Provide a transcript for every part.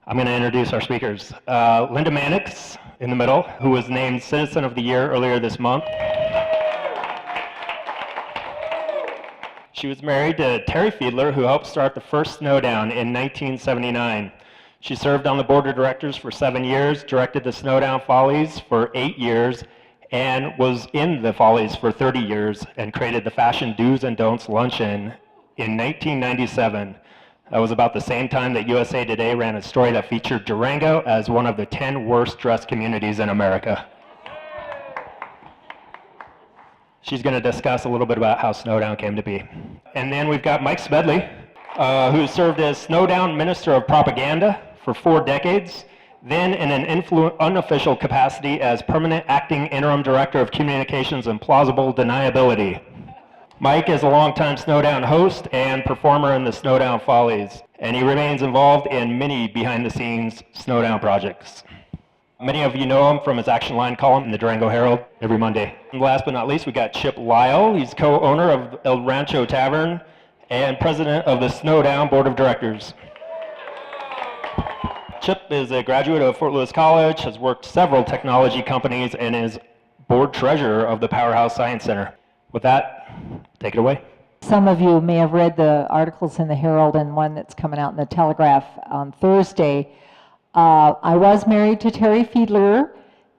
I'm going to introduce our speakers. Linda Mannix in the middle, who was named Citizen of the Year earlier this month. She was married to Terry Fiedler, who helped start the first Snowdown in 1979. She served on the board of directors for 7 years, directed the Snowdown Follies for 8 years, and was in the Follies for 30 years, and created the Fashion Do's and Don'ts Luncheon in 1997. That was about the same time that USA Today ran a story that featured Durango as one of the 10 worst dressed communities in America. She's going to discuss a little bit about how Snowdown came to be. And then we've got Mike Smedley, who served as Snowdown Minister of Propaganda for 4 decades, then in an unofficial capacity as Permanent Acting Interim Director of Communications and Plausible Deniability. Mike is a longtime Snowdown host and performer in the Snowdown Follies, and he remains involved in many behind-the-scenes Snowdown projects. Many of you know him from his Action Line column in the Durango Herald every Monday. And last but not least, we got Chip Lile. He's co-owner of El Rancho Tavern and president of the Snowdown Board of Directors. Chip is a graduate of Fort Lewis College, has worked several technology companies, and is board treasurer of the Powerhouse Science Center. With that, take it away. Some of you may have read the articles in the Herald and one that's coming out in the Telegraph on Thursday. I was married to Terry Fiedler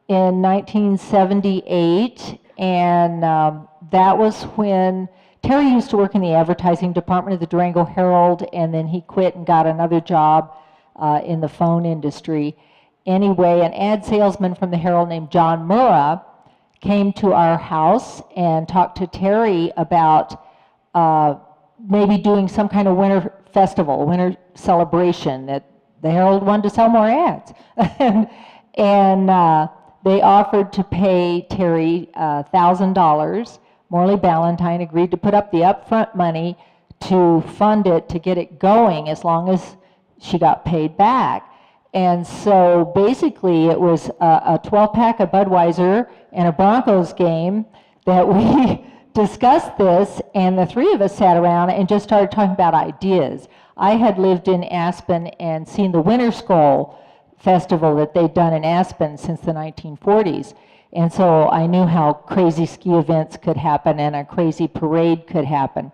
in 1978, and that was when Terry used to work in the advertising department of the Durango Herald, and then he quit and got another job in the phone industry. Anyway, an ad salesman from the Herald named John Murrah came to our house and talked to Terry about maybe doing some kind of winter festival, winter celebration, that the Herald wanted to sell more ads. and they offered to pay Terry $1,000. Morley Ballantyne agreed to put up the upfront money to fund it, to get it going, as long as she got paid back. And so basically it was a 12-pack of Budweiser and a Broncos game that we discussed this, and the three of us sat around and just started talking about ideas. I had lived in Aspen and seen the Winter Skull Festival that they'd done in Aspen since the 1940s. And so I knew how crazy ski events could happen and a crazy parade could happen.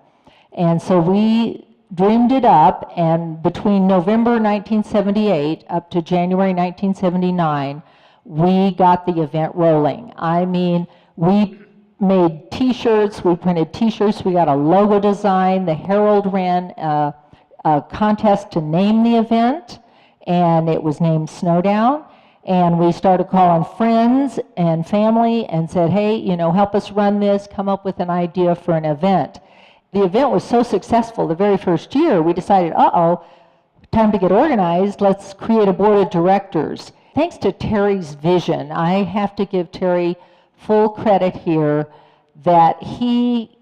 And so we dreamed it up, and between November 1978 up to January 1979, we got the event rolling. I mean, we made t-shirts, we printed t-shirts, we got a logo design. The Herald ran a contest to name the event, and it was named Snowdown. And we started calling friends and family and said, hey, you know, help us run this, come up with an idea for an event. The event was so successful the very first year, we decided, time to get organized, let's create a board of directors. Thanks to Terry's vision, I have to give Terry full credit here that he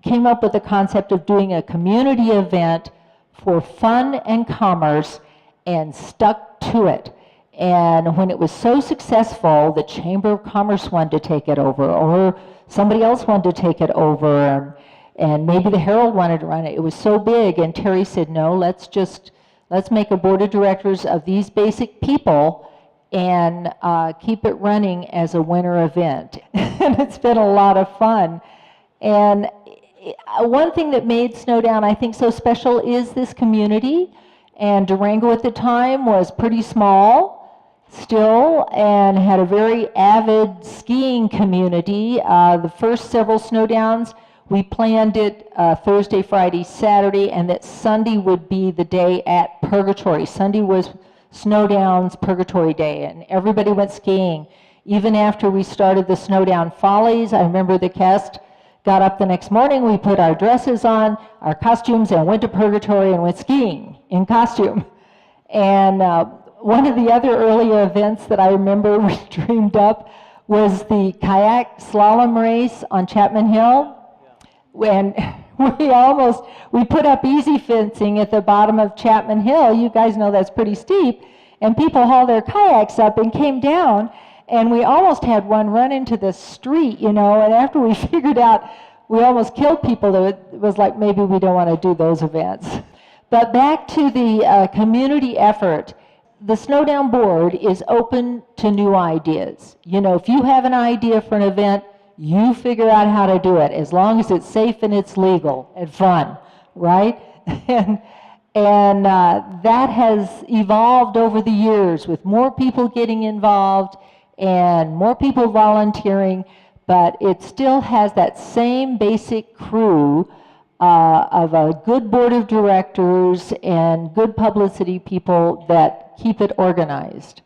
came up with the concept of doing a community event for fun and commerce and stuck to it. And when it was so successful, the Chamber of Commerce wanted to take it over, or somebody else wanted to take it over, and maybe the Herald wanted to run it. It was so big, and Terry said, no, let's make a board of directors of these basic people and keep it running as a winter event. And it's been a lot of fun. And one thing that made Snowdown, I think, so special is this community. And Durango at the time was pretty small still, and had a very avid skiing community. The first several Snowdowns, we planned it Thursday, Friday, Saturday, and that Sunday would be the day at Purgatory. Sunday was Snowdown's Purgatory Day, and everybody went skiing. Even after we started the Snowdown Follies, I remember the cast got up the next morning, we put our dresses on, our costumes, and went to Purgatory and went skiing in costume. And one of the other earlier events that I remember we dreamed up was the kayak slalom race on Chapman Hill. When we put up easy fencing at the bottom of Chapman Hill. You guys know that's pretty steep, and people hauled their kayaks up and came down, and we almost had one run into the street, you know, and after we figured out we almost killed people, it was like, maybe we don't want to do those events. But back to the community effort. the Snowdown Board is open to new ideas. You know, if you have an idea for an event, you figure out how to do it, as long as it's safe and it's legal and fun, right? and that has evolved over the years with more people getting involved and more people volunteering, but it still has that same basic crew of a good board of directors and good publicity people that keep it organized.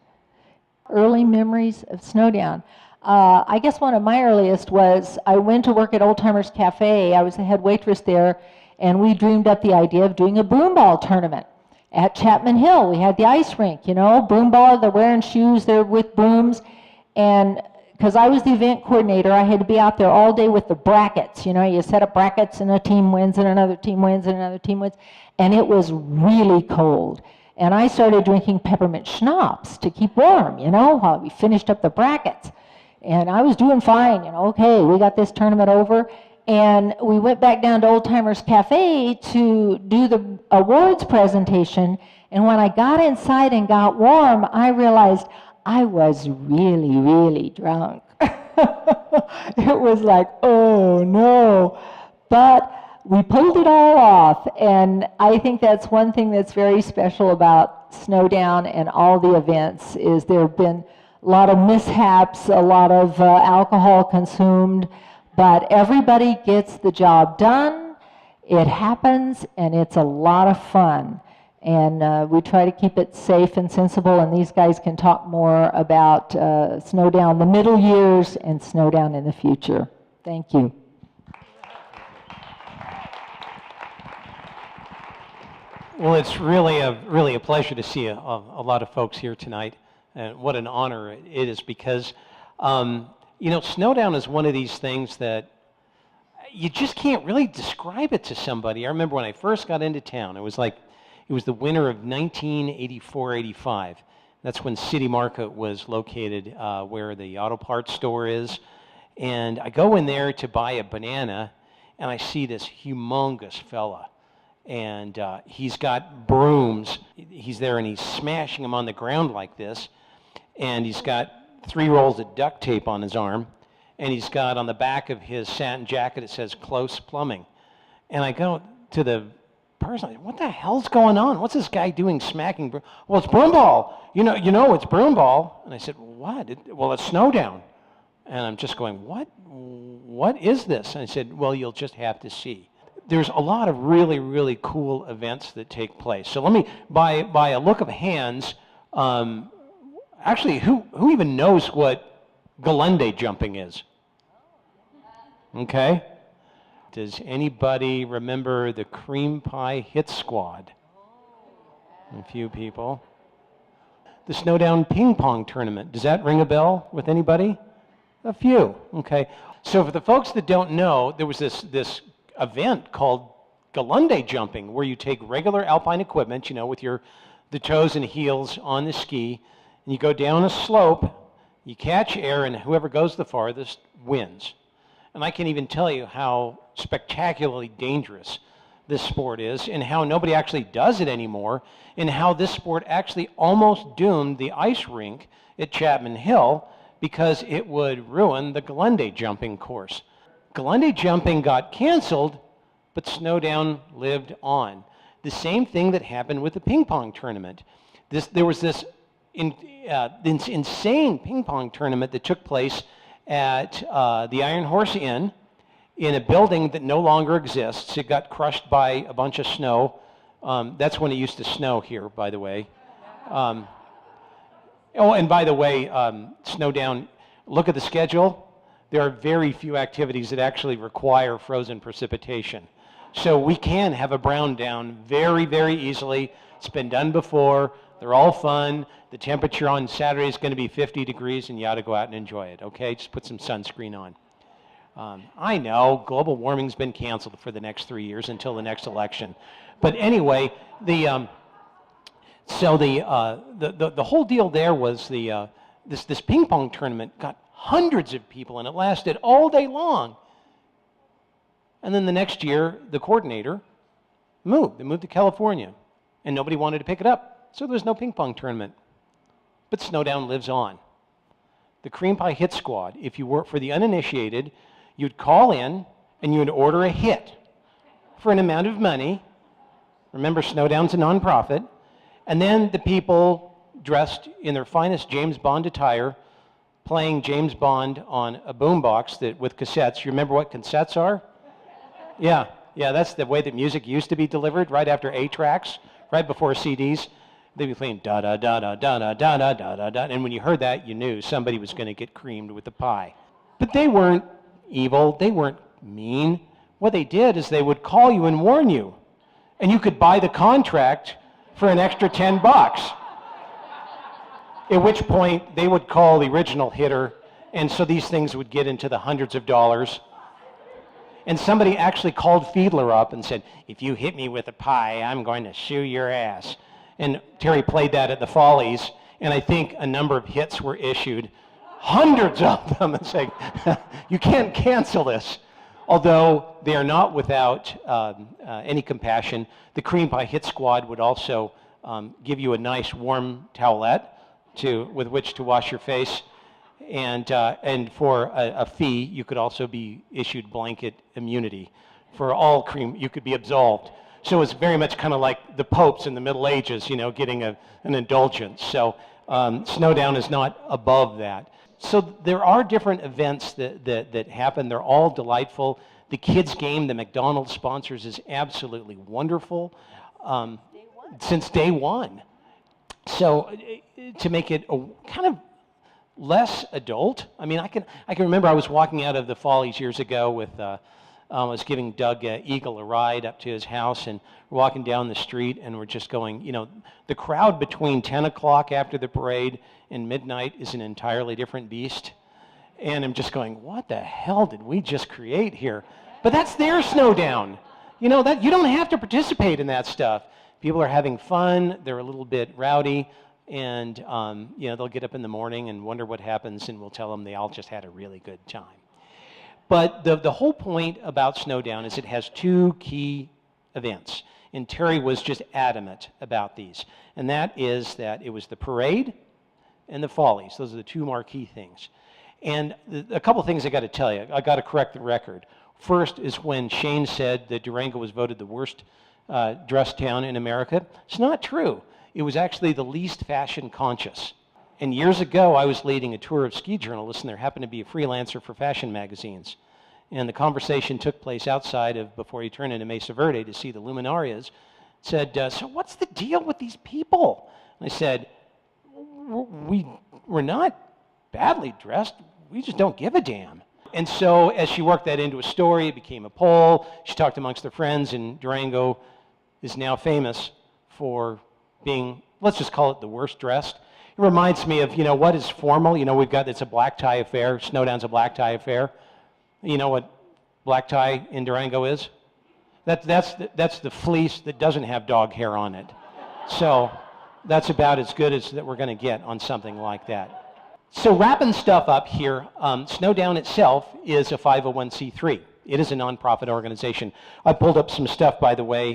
Early memories of Snowdown. I guess one of my earliest was I went to work at Old Timers Cafe. I was the head waitress there, and we dreamed up the idea of doing a broomball tournament at Chapman Hill. We had the ice rink, you know, broomball, they're wearing shoes, they're with brooms, and because I was the event coordinator, I had to be out there all day with the brackets. You know, you set up brackets and a team wins and another team wins and another team wins. And it was really cold. And I started drinking peppermint schnapps to keep warm, you know, while we finished up the brackets. And I was doing fine, you know, okay, we got this tournament over. And we went back down to Old Timers Cafe to do the awards presentation. And when I got inside and got warm, I realized I was really, really drunk. It was like, oh no. But we pulled it all off, and I think that's one thing that's very special about Snowdown and all the events is there have been a lot of mishaps, a lot of alcohol consumed, but everybody gets the job done, it happens, and it's a lot of fun. And we try to keep it safe and sensible, and these guys can talk more about Snowdown the middle years and Snowdown in the future. Thank you. Well, it's really a pleasure to see a lot of folks here tonight, and what an honor it is because, you know, Snowdown is one of these things that you just can't really describe it to somebody. I remember when I first got into town, it was the winter of 1984-85. That's when City Market was located, where the auto parts store is. And I go in there to buy a banana, and I see this humongous fella. And he's got brooms. He's there, and he's smashing them on the ground like this. And he's got 3 rolls of duct tape on his arm. And he's got on the back of his satin jacket, it says Close Plumbing. And I go to the person, what the hell's going on? What's this guy doing smacking? Well, it's broomball. You know, it's broomball. And I said, what? Well, it's Snowdown. And I'm just going, what is this? And I said, well, you'll just have to see. There's a lot of really, really cool events that take place. So let me, by a look of hands, actually, who even knows what Galunde jumping is? Okay. Does anybody remember the Cream Pie Hit Squad? A few people. The Snowdown Ping Pong Tournament. Does that ring a bell with anybody? A few. Okay. So for the folks that don't know, there was this event called Galunde jumping, where you take regular alpine equipment, you know, with the toes and heels on the ski, and you go down a slope, you catch air, and whoever goes the farthest wins. And I can't even tell you how spectacularly dangerous this sport is, and how nobody actually does it anymore, and how this sport actually almost doomed the ice rink at Chapman Hill because it would ruin the Galunde jumping course. Galunde jumping got canceled, but Snowdown lived on. The same thing that happened with the ping pong tournament. There was this insane ping pong tournament that took place at the Iron Horse Inn in a building that no longer exists. It got crushed by a bunch of snow. That's when it used to snow here, by the way. Oh, and by the way, Snowdown, look at the schedule. There are very few activities that actually require frozen precipitation. So we can have a brown down very, very easily. It's been done before. They're all fun. The temperature on Saturday is going to be 50 degrees, and you ought to go out and enjoy it, okay? Just put some sunscreen on. I know global warming's been canceled for the next 3 years until the next election. But anyway, the whole deal there was this ping pong tournament got hundreds of people, and it lasted all day long. And then the next year, the coordinator moved. They moved to California, and nobody wanted to pick it up. So there was no ping pong tournament but Snowdown lives on. The Cream Pie Hit Squad, if you were, for the uninitiated, you'd call in and you would order a hit for an amount of money. Remember, Snowdown's a nonprofit. And then the people dressed in their finest James Bond attire, playing James Bond on a boombox with cassettes. You remember what cassettes are? Yeah, that's the way that music used to be delivered, right after 8-tracks, right before CDs. They'd be playing da-da-da-da-da-da-da-da-da-da, and when you heard that, you knew somebody was going to get creamed with the pie. But they weren't evil. They weren't mean. What they did is they would call you and warn you, and you could buy the contract for an extra $10. At which point, they would call the original hitter, and so these things would get into the hundreds of dollars. And somebody actually called Fiedler up and said, if you hit me with a pie, I'm going to shoe your ass. And Terry played that at the Follies, and I think a number of hits were issued, hundreds of them, and saying, you can't cancel this. Although they are not without any compassion, the Cream Pie Hit Squad would also give you a nice warm towelette with which to wash your face. And for a fee, you could also be issued blanket immunity. For all cream, you could be absolved. So it's very much kind of like the popes in the Middle Ages, getting an indulgence. So Snowdown is not above that. So there are different events that happen. They're all delightful. The kids' game, the McDonald's sponsors, is absolutely wonderful since day one. So to make it kind of less adult. I mean, I can remember I was walking out of the Follies years ago with, I was giving Doug Eagle a ride up to his house, and we're walking down the street, and we're just going, the crowd between 10 o'clock after the parade and midnight is an entirely different beast. And I'm just going, what the hell did we just create here? But that's their Snowdown. That you don't have to participate in that stuff. People are having fun, they're a little bit rowdy, and they'll get up in the morning and wonder what happens, and we'll tell them they all just had a really good time. But the whole point about Snowdown is it has two key events, and Terry was just adamant about these, and that is that it was the parade and the Follies. Those are the two marquee things. And a couple things I got to tell you. I got to correct the record. First is when Shane said that Durango was voted the worst dressed town in America. It's not true. It was actually the least fashion conscious. And years ago, I was leading a tour of ski journalists, and there happened to be a freelancer for fashion magazines. And the conversation took place outside of, before you turn into Mesa Verde to see the luminarias, said, so what's the deal with these people? And I said, we're not badly dressed, we just don't give a damn. And so as she worked that into a story, it became a poll. She talked amongst her friends, and Durango is now famous for being, let's just call it the worst dressed. It reminds me of, what is formal? It's a black tie affair. Snowdown's a black tie affair. You know what black tie in Durango is? That's the fleece that doesn't have dog hair on it. So that's about as good as that we're going to get on something like that. So wrapping stuff up here, Snowdown itself is a 501c3. It is a nonprofit organization. I pulled up some stuff, by the way,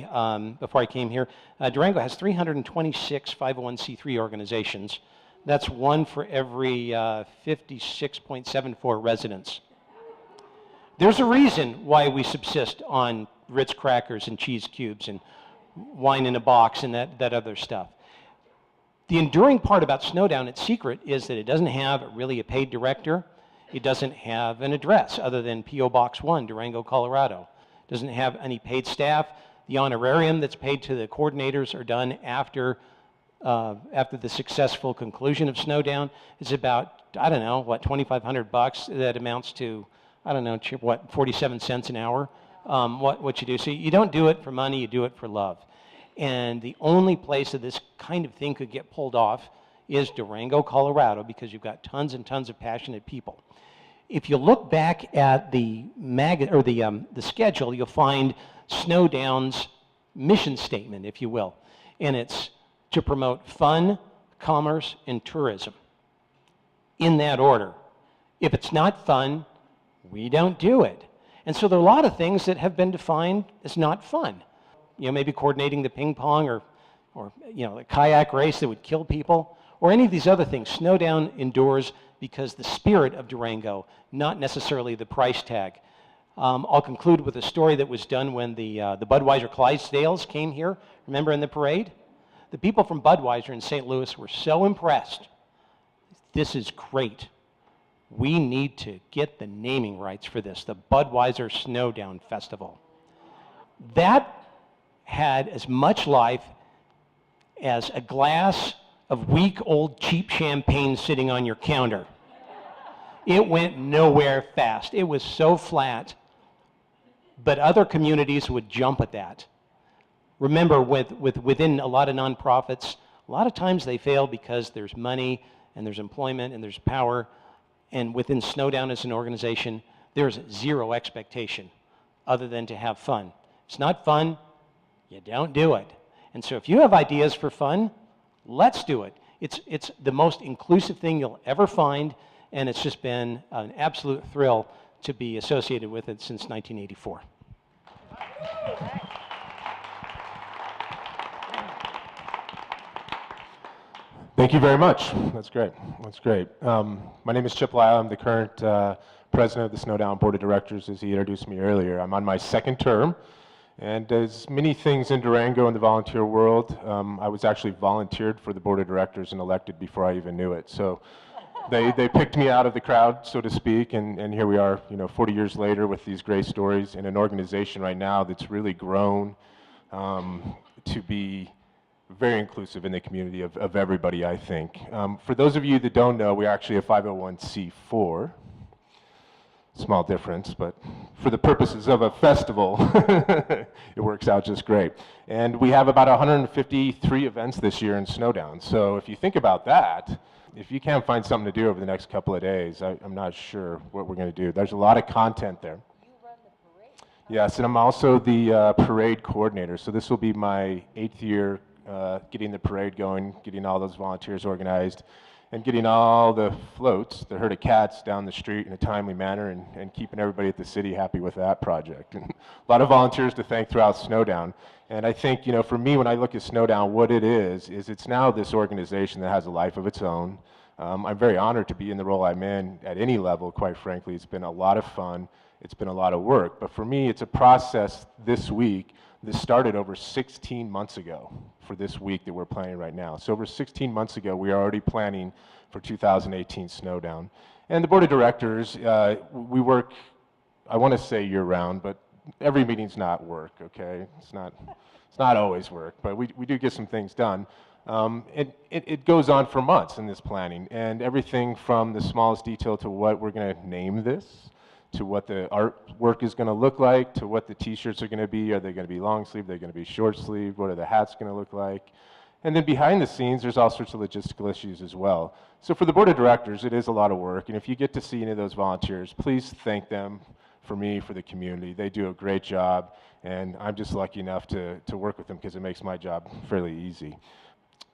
before I came here. Durango has 326 501c3 organizations. That's one for every 56.74 residents. There's a reason why we subsist on Ritz crackers and cheese cubes and wine in a box and that other stuff. The enduring part about Snowdown, its secret, is that it doesn't have really a paid director. It doesn't have an address other than P.O. Box 1, Durango, Colorado. It doesn't have any paid staff. The honorarium that's paid to the coordinators are done after the successful conclusion of Snowdown. It's about, $2,500. That amounts to, 47 cents an hour, what you do. So you don't do it for money, you do it for love. And the only place that this kind of thing could get pulled off is Durango, Colorado, because you've got tons and tons of passionate people. If you look back at the schedule, you'll find Snowdown's mission statement, if you will, and it's to promote fun, commerce, and tourism. In that order. If it's not fun, we don't do it. And so there are a lot of things that have been defined as not fun. Maybe coordinating the ping pong or a kayak race that would kill people, or any of these other things. Snowdown endures because the spirit of Durango, not necessarily the price tag. I'll conclude with a story that was done when the Budweiser Clydesdales came here. Remember in the parade? The people from Budweiser in St. Louis were so impressed. This is great. We need to get the naming rights for this, the Budweiser Snowdown Festival. That had as much life as a glass of week-old cheap champagne sitting on your counter. It went nowhere fast. It was so flat, but other communities would jump at that. Remember, within a lot of nonprofits, a lot of times they fail because there's money and there's employment and there's power. And within Snowdown as an organization, there's zero expectation other than to have fun. It's not fun, you don't do it. And so if you have ideas for fun, let's do it. It's the most inclusive thing you'll ever find, and it's just been an absolute thrill to be associated with it since 1984. Thank you very much. That's great. That's great. My name is Chip Lile. I'm the current president of the Snowdown Board of Directors, as he introduced me earlier. I'm on my second term, and as many things in Durango in the volunteer world, I was actually volunteered for the Board of Directors and elected before I even knew it. So they picked me out of the crowd, so to speak, and here we are, 40 years later with these great stories in an organization right now that's really grown to be very inclusive in the community of everybody, I think. For those of you that don't know, we're actually a 501c4. Small difference, but for the purposes of a festival, it works out just great. And we have about 153 events this year in Snowdown. So if you think about that, if you can't find something to do over the next couple of days, I'm not sure what we're going to do. There's a lot of content there. You run the parade. Yes, and I'm also the parade coordinator. So this will be my 8th year getting the parade going, getting all those volunteers organized, and getting all the floats, the herd of cats, down the street in a timely manner, and keeping everybody at the city happy with that project. And a lot of volunteers to thank throughout Snowdown. And I think, for me, when I look at Snowdown, what it is it's now this organization that has a life of its own. I'm very honored to be in the role I'm in at any level, quite frankly. It's been a lot of fun. It's been a lot of work. But for me, it's a process this week. This started over 16 months ago for this week that we're planning right now. So over 16 months ago, we are already planning for 2018 Snowdown. And the Board of Directors, we work, I want to say year-round, but every meeting's not work, okay? It's not always work, but we do get some things done. It goes on for months in this planning, and everything from the smallest detail to what we're going to name this, to what the artwork is going to look like, to what the t-shirts are going to be. Are they going to be long sleeve? Are they going to be short sleeve? What are the hats going to look like? And then behind the scenes, there's all sorts of logistical issues as well. So for the Board of Directors, it is a lot of work. And if you get to see any of those volunteers, please thank them for me, for the community. They do a great job. And I'm just lucky enough to work with them because it makes my job fairly easy.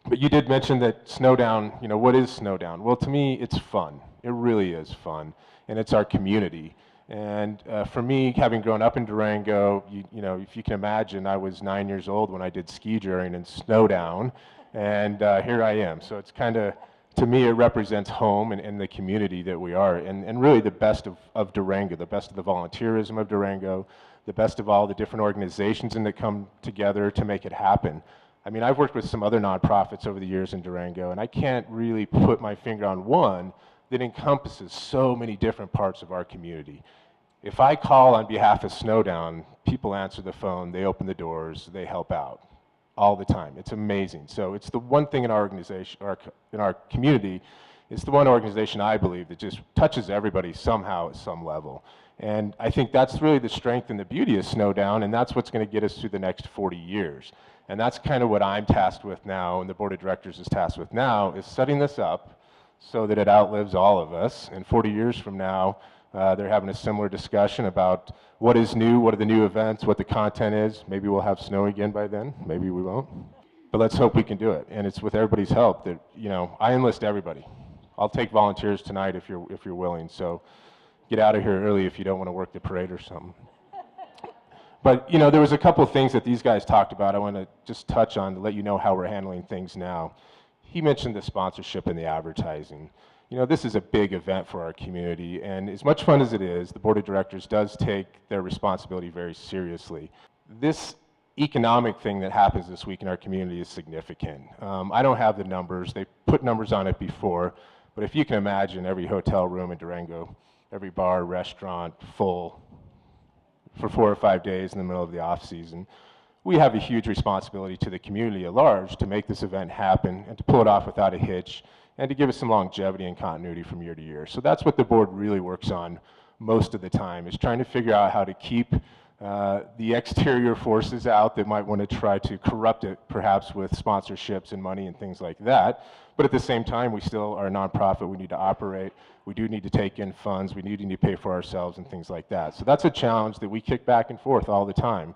But you did mention that Snowdown, what is Snowdown? Well, to me, it's fun. It really is fun. And it's our community. And for me, having grown up in Durango, if you can imagine, I was 9 years old when I did ski journeying in Snowdown, and here I am. So it's kind of, to me, it represents home and the community that we are, and really the best of Durango, the best of the volunteerism of Durango, the best of all the different organizations that come together to make it happen. I mean, I've worked with some other nonprofits over the years in Durango, and I can't really put my finger on one that encompasses so many different parts of our community. If I call on behalf of Snowdown, people answer the phone, they open the doors, they help out all the time. It's amazing. So it's the one thing in our organization, in our community, it's the one organization I believe that just touches everybody somehow at some level. And I think that's really the strength and the beauty of Snowdown, and that's what's going to get us through the next 40 years. And that's kind of what I'm tasked with now, and the Board of Directors is tasked with now, is setting this up so that it outlives all of us. And 40 years from now, they're having a similar discussion about what is new, what are the new events, what the content is. Maybe we'll have snow again by then, maybe we won't. But let's hope we can do it. And it's with everybody's help that, I enlist everybody. I'll take volunteers tonight if you're willing. So get out of here early if you don't want to work the parade or something. But, there was a couple of things that these guys talked about I want to just touch on to let you know how we're handling things now. he mentioned the sponsorship and the advertising. You know, this is a big event for our community, and as much fun as it is, the board of directors does take their responsibility very seriously. This economic thing that happens this week in our community is significant. I don't have the numbers. They put numbers on it before, but if you can imagine every hotel room in Durango, every bar, restaurant full for 4 or 5 days in the middle of the off season, we have a huge responsibility to the community at large to make this event happen and to pull it off without a hitch and to give us some longevity and continuity from year to year. So that's what the board really works on most of the time, is trying to figure out how to keep the exterior forces out that might want to try to corrupt it, perhaps with sponsorships and money and things like that. But at the same time, we still are a nonprofit. We need to operate. We do need to take in funds. We need to pay for ourselves and things like that. So that's a challenge that we kick back and forth all the time.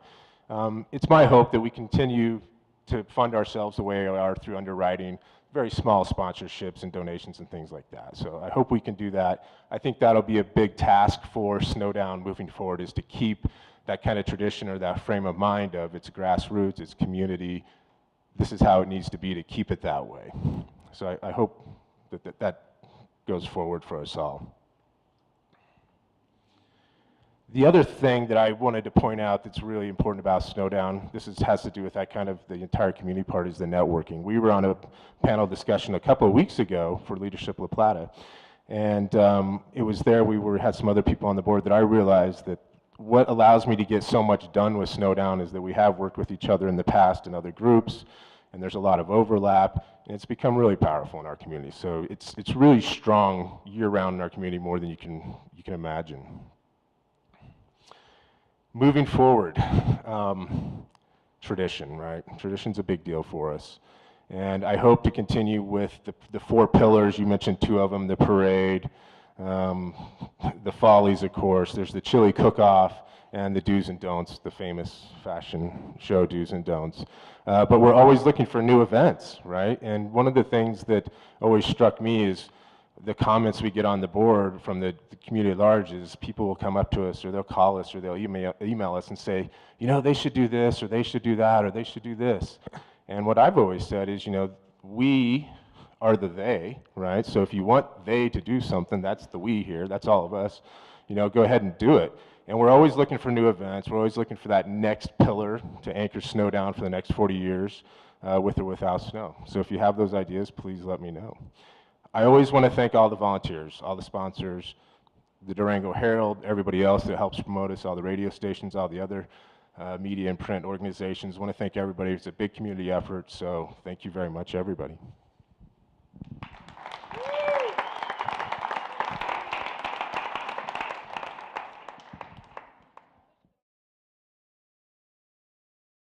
It's my hope that we continue to fund ourselves the way we are through underwriting, very small sponsorships and donations and things like that. So I hope we can do that. I think that'll be a big task for Snowdown moving forward, is to keep that kind of tradition or that frame of mind of its grassroots, its community. This is how it needs to be to keep it that way. So I hope that goes forward for us all. The other thing that I wanted to point out that's really important about Snowdown, has to do with that kind of the entire community part, is the networking. We were on a panel discussion a couple of weeks ago for Leadership La Plata, and it was there we had some other people on the board that I realized that what allows me to get so much done with Snowdown is that we have worked with each other in the past in other groups, and there's a lot of overlap, and it's become really powerful in our community. So it's really strong year-round in our community, more than you can imagine. Moving forward, tradition, right? Tradition's a big deal for us. And I hope to continue with the 4 pillars. You mentioned 2 of them, the parade, the follies, of course. There's the chili cook-off and the do's and don'ts, the famous fashion show do's and don'ts. But we're always looking for new events, right? And one of the things that always struck me is the comments we get on the board from the community at large is people will come up to us, or they'll call us, or they'll email us and say, you know, they should do this, or they should do that, or they should do this. And what I've always said is, you know, we are the they, right? So if you want they to do something, that's the we here, that's all of us, you know, go ahead and do it. And we're always looking for new events. We're always looking for that next pillar to anchor Snowdown for the next 40 years, with or without snow. So if you have those ideas, please let me know. I always want to thank all the volunteers, all the sponsors, the Durango Herald, everybody else that helps promote us, all the radio stations, all the other media and print organizations. I want to thank everybody. It's a big community effort, so thank you very much, everybody.